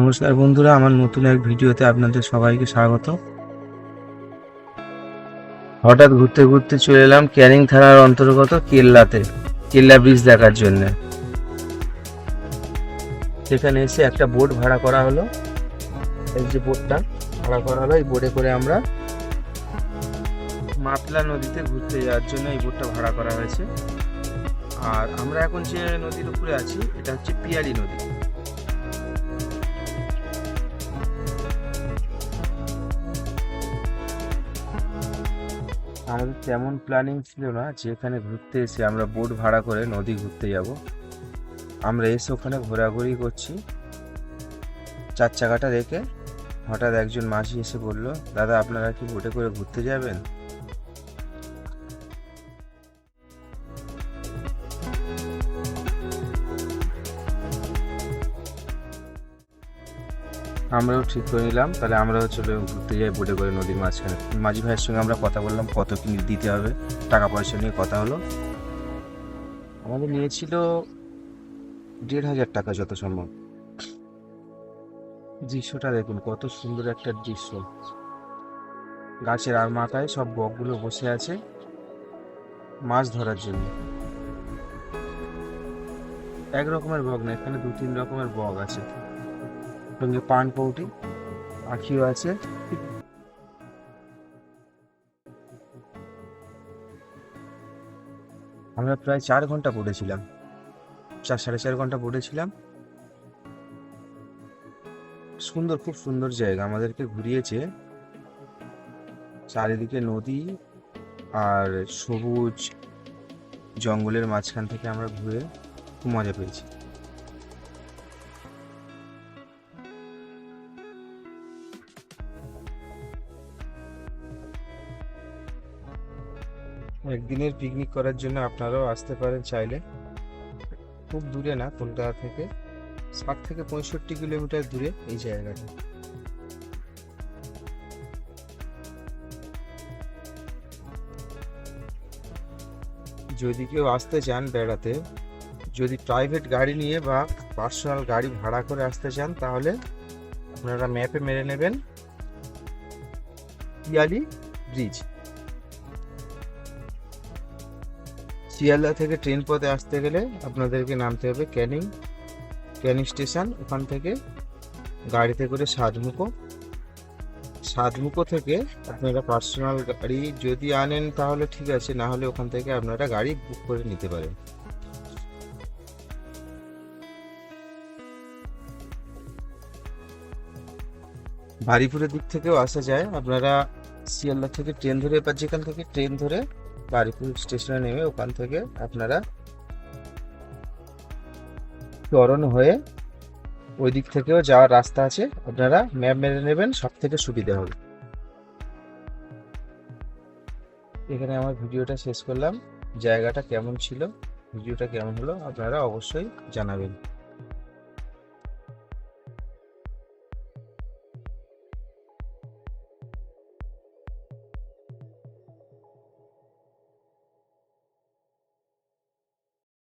নমস্কার বন্ধুরা, আমার নতুন এক ভিডিওতে আপনাদের সবাইকে স্বাগত। হঠাৎ ঘুরতে ঘুরতে চলে এলাম ক্যানিং থানার অন্তর্গত কেল্লা ব্রিজ দেখার জন্য। সেখানে এসে একটা বোট ভাড়া করা হলো। এই যে বোটটা ভাড়া করা হলো, এই বোটে করে আমরা মাতলা নদীতে ঘুরতে যাওয়ার জন্য এই বোটটা ভাড়া করা হয়েছে। আর আমরা এখন যে নদীর উপরে আছি এটা হচ্ছে পিয়ালি নদী। আমাদের তেমন প্ল্যানিং ছিল না যে এখানে ঘুরতে এসে আমরা বোট ভাড়া করে নদী ঘুরতে যাব। আমরা এসে ওখানে ঘোরাঘুরি করছি, চার চাকাটা দেখে হঠাৎ একজন মাসি এসে বলল, দাদা আপনারা কি বোটে করে ঘুরতে যাবেন? আমরাও ঠিক করে নিলাম, তাহলে আমরাও চলে ঘুরতে যাই বোটে করে নদীর মাঝখানে। মাঝি ভাইয়ের সঙ্গে আমরা কথা বললাম কত কি দিতে হবে, টাকা পয়সা নিয়ে কথা হলো। আমাদের নিয়েছিল 1,500 টাকা যত সম্ভব। দৃশ্যটা দেখুন, কত সুন্দর একটা দৃশ্য। গাছের আর মাথায় সব বকগুলো বসে আছে মাছ ধরার জন্য। এক রকমের বক না, এখানে 2-3 রকমের বক আছে, সঙ্গে পান পৌটি পাখিও আছে। আমরা প্রায় 4 ঘন্টা পড়েছিলাম, 4-4.5 ঘন্টা পড়েছিলাম। সুন্দর, খুব সুন্দর জায়গা, আমাদেরকে ঘুরিয়েছে। চারিদিকে নদী আর সবুজ জঙ্গলের মাঝখান থেকে আমরা ঘুরে খুব মজা পেয়েছি। একদিনের পিকনিক করার জন্য আপনারাও আসতে পারেন চাইলে। খুব দূরে না, কলকাতা থেকে 60 থেকে 65 কিলোমিটার দূরে এই জায়গাটা। যদি কেউ আসতে চান বেড়াতে, যদি প্রাইভেট গাড়ি নিয়ে বা পার্সোনাল গাড়ি ভাড়া করে আসতে চান, তাহলে আপনারা ম্যাপে মেরে নেবেন পিয়ালি ব্রিজ। শিয়ালদা থেকে ট্রেন পথে আসতে গেলে আপনাদেরকে নামতে হবে ক্যানিং স্টেশন। ওখান থেকে গাড়িতে করে সাতমুখো থেকে আপনারা পার্সোনাল গাড়ি যদি আনেন তাহলে ঠিক আছে, না হলে ওখান থেকে আপনারা গাড়ি বুক করে নিতে পারেন। বারুইপুরের দিক থেকেও আসা যায়, আপনারা শিয়ালদা থেকে ট্রেন ধরে বা যেখান থেকে ট্রেন ধরে বারুইপুর স্টেশনে নেমে ওখান থেকে আপনারা চরণ হয়ে ওই দিক থেকেও যাওয়ার রাস্তা আছে, আপনারা ম্যাপ মেরে নেবেন, সব থেকে সুবিধা হবে। এখানে আমার ভিডিওটা শেষ করলাম। জায়গাটা কেমন ছিল, ভিডিওটা কেমন হলো আপনারা অবশ্যই জানাবেন।